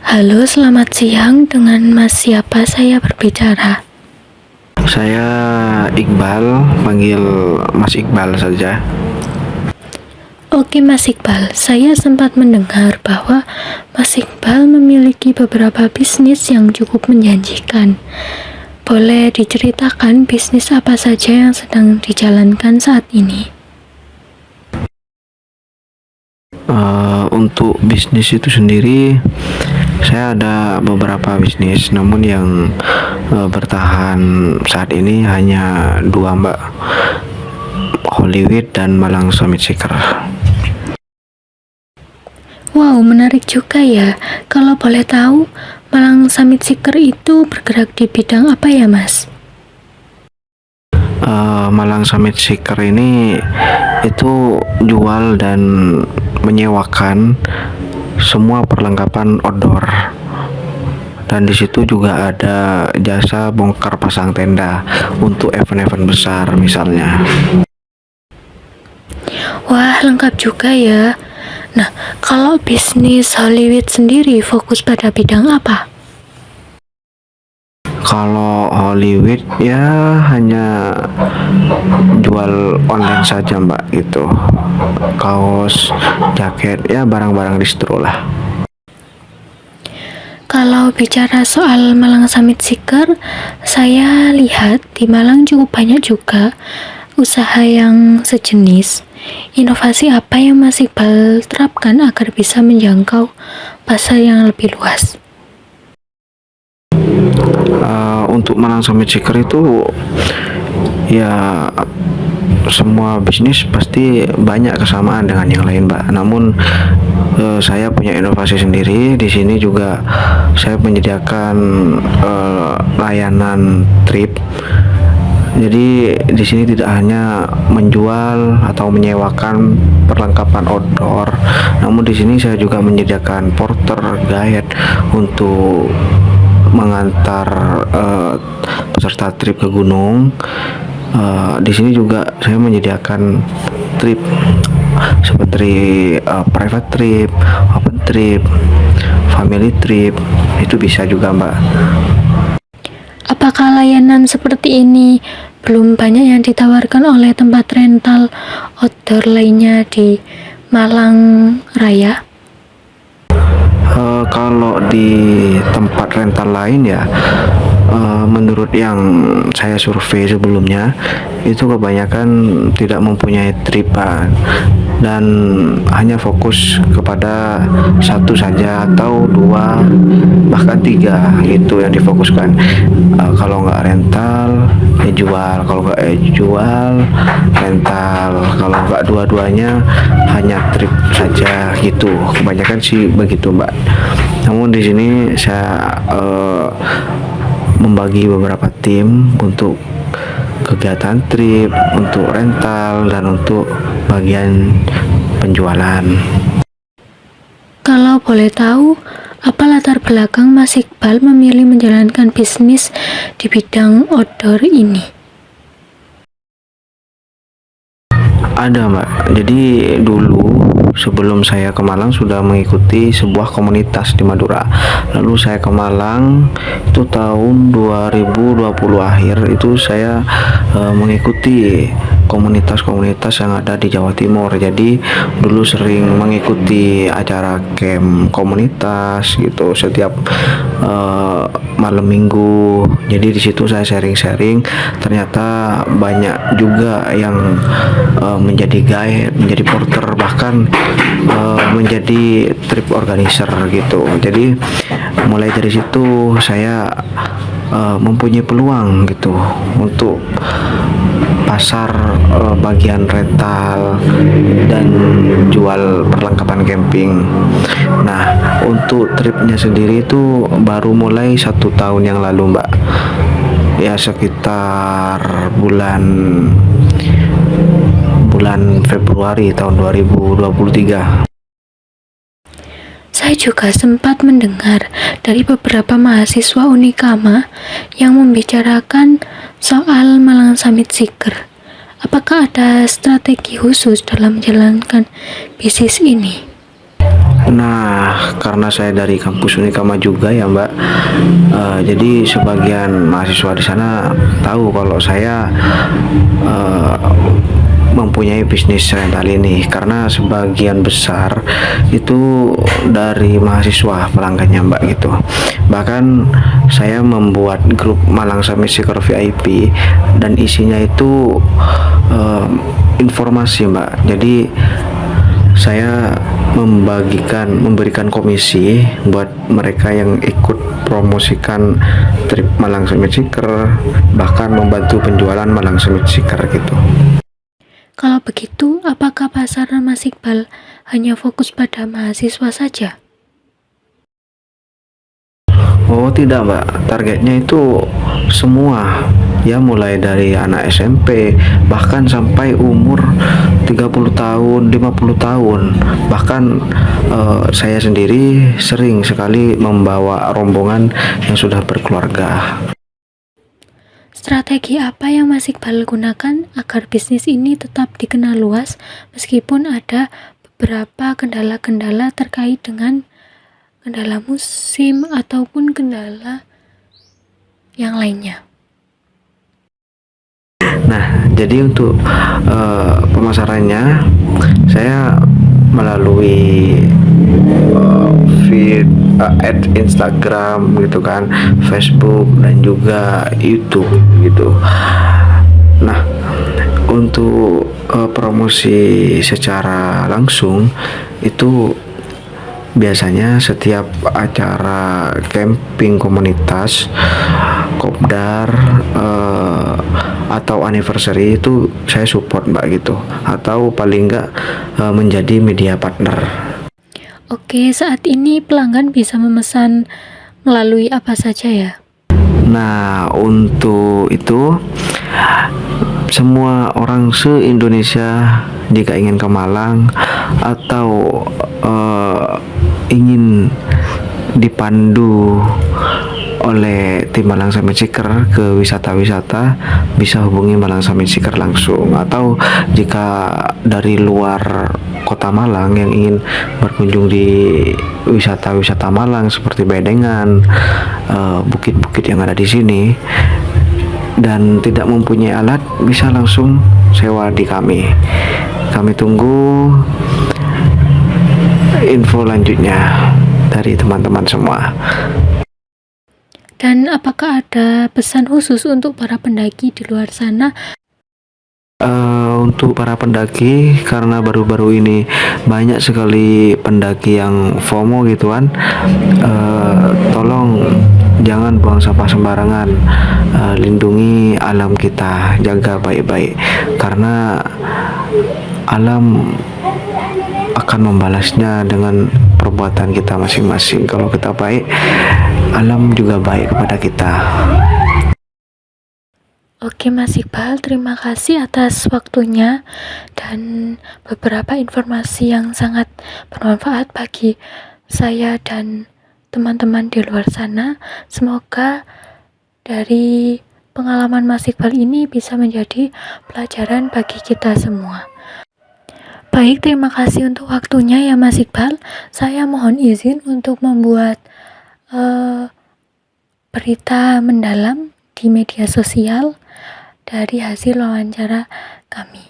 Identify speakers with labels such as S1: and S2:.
S1: Halo, selamat siang. Dengan Mas siapa saya berbicara?
S2: Saya Iqbal, panggil Mas Iqbal saja.
S1: Oke, Mas Iqbal. Saya sempat mendengar bahwa Mas Iqbal memiliki beberapa bisnis yang cukup menjanjikan. Boleh diceritakan bisnis apa saja yang sedang dijalankan saat ini?
S2: Untuk bisnis itu sendiri, saya ada beberapa bisnis, namun yang bertahan saat ini hanya dua, Mbak. Hollywood dan Malang Summit Seeker.
S1: Wow, menarik juga ya. Kalau boleh tahu, Malang Summit Seeker itu bergerak di bidang apa ya, Mas?
S2: Malang Summit Seeker ini itu jual dan menyewakan semua perlengkapan outdoor, dan di situ juga ada jasa bongkar pasang tenda untuk event-event besar misalnya.
S1: Wah, lengkap juga ya. Nah, kalau bisnis Hollywood sendiri fokus pada bidang apa?
S2: Kalau Hollywood ya hanya jual online saja, Mbak, gitu. Kaos, jaket, ya barang-barang distro lah.
S1: Kalau bicara soal Malang Summit Seeker, saya lihat di Malang cukup banyak juga usaha yang sejenis. Inovasi apa yang Mas Iqbal terapkan agar bisa menjangkau pasar yang lebih luas?
S2: Untuk Malang Summit Seeker itu ya semua bisnis pasti banyak kesamaan dengan yang lain, Mbak. Namun saya punya inovasi sendiri. Di sini juga saya menyediakan layanan trip. Jadi di sini tidak hanya menjual atau menyewakan perlengkapan outdoor, namun di sini saya juga menyediakan porter, guide untuk mengantar peserta trip ke gunung. Di sini juga saya menyediakan trip seperti private trip, open trip, family trip, itu bisa juga, Mbak.
S1: Apakah layanan seperti ini belum banyak yang ditawarkan oleh tempat rental outdoor lainnya di Malang Raya?
S2: Kalau di tempat rental lain ya, menurut yang saya survei sebelumnya, itu kebanyakan tidak mempunyai tripan dan hanya fokus kepada satu saja atau dua, bahkan tiga gitu yang difokuskan. Kalau nggak rental ya jual, kalau nggak jual rental, kalau nggak dua-duanya hanya trip saja gitu. Kebanyakan sih begitu, Mbak. Namun di sini saya membagi beberapa tim untuk kegiatan trip, untuk rental, dan untuk bagian penjualan.
S1: Kalau boleh tahu, apa latar belakang Mas Iqbal memilih menjalankan bisnis di bidang outdoor ini?
S2: Ada, Mbak. Jadi dulu sebelum saya ke Malang sudah mengikuti sebuah komunitas di Madura. Lalu saya ke Malang itu tahun 2020 akhir, itu saya mengikuti komunitas-komunitas yang ada di Jawa Timur. Jadi dulu sering mengikuti acara camp komunitas gitu setiap malam minggu. Jadi di situ saya sharing-sharing, ternyata banyak juga yang menjadi guide, menjadi porter, bahkan menjadi trip organizer gitu. Jadi mulai dari situ saya mempunyai peluang gitu untuk pasar bagian rental dan jual perlengkapan camping. Nah, untuk tripnya sendiri itu baru mulai 1 tahun yang lalu, Mbak. Ya sekitar bulan Februari tahun 2023.
S1: Saya juga sempat mendengar dari beberapa mahasiswa Unikama yang membicarakan soal Malang Summit Seeker. Apakah ada strategi khusus dalam menjalankan bisnis ini?
S2: Nah, karena saya dari kampus Unikama juga ya Mbak, jadi sebagian mahasiswa di sana tahu kalau saya eh, mempunyai bisnis rental ini, karena sebagian besar itu dari mahasiswa pelanggannya Mbak gitu. Bahkan saya membuat grup Malang Summit Seeker VIP dan isinya itu eh, informasi Mbak. Jadi saya memberikan komisi buat mereka yang ikut promosikan trip Malang Summit Seeker, bahkan membantu penjualan Malang Summit Seeker gitu.
S1: Kalau begitu, apakah pasaran Mas Iqbal hanya fokus pada mahasiswa saja?
S2: Oh tidak Mbak, targetnya itu semua, ya mulai dari anak SMP bahkan sampai umur 30 tahun, 50 tahun. Bahkan saya sendiri sering sekali membawa rombongan yang sudah berkeluarga.
S1: Strategi apa yang Mas Iqbal gunakan agar bisnis ini tetap dikenal luas meskipun ada beberapa kendala-kendala terkait dengan kendala musim ataupun kendala yang lainnya?
S2: Nah, jadi untuk pemasarannya saya melalui feed ad Instagram gitu kan, Facebook dan juga YouTube gitu. Nah, untuk promosi secara langsung itu biasanya setiap acara camping komunitas, kopdar, atau anniversary itu saya support Mbak gitu, atau paling enggak menjadi media partner.
S1: Oke, saat ini pelanggan bisa memesan melalui apa saja ya?
S2: Nah, untuk itu semua orang se-Indonesia jika ingin ke Malang atau ingin dipandu oleh tim Malang Summit Seeker ke wisata-wisata, bisa hubungi Malang Summit Seeker langsung. Atau jika dari luar kota Malang yang ingin berkunjung di wisata-wisata Malang seperti Bedengan, bukit-bukit yang ada di sini, dan tidak mempunyai alat, bisa langsung sewa di kami. Kami tunggu info lanjutnya dari teman-teman semua.
S1: Dan apakah ada pesan khusus untuk para pendaki di luar sana?
S2: Untuk para pendaki, karena baru-baru ini banyak sekali pendaki yang FOMO gitu kan, tolong jangan buang sampah sembarangan, lindungi alam kita, jaga baik-baik, karena alam akan membalasnya dengan perbuatan kita masing-masing. Kalau kita baik, alam juga baik kepada kita.
S1: Oke Mas Iqbal, terima kasih atas waktunya dan beberapa informasi yang sangat bermanfaat bagi saya dan teman-teman di luar sana. Semoga dari pengalaman Mas Iqbal ini bisa menjadi pelajaran bagi kita semua. Baik, terima kasih untuk waktunya ya Mas Iqbal. Saya mohon izin untuk membuat berita mendalam di media sosial dari hasil wawancara kami.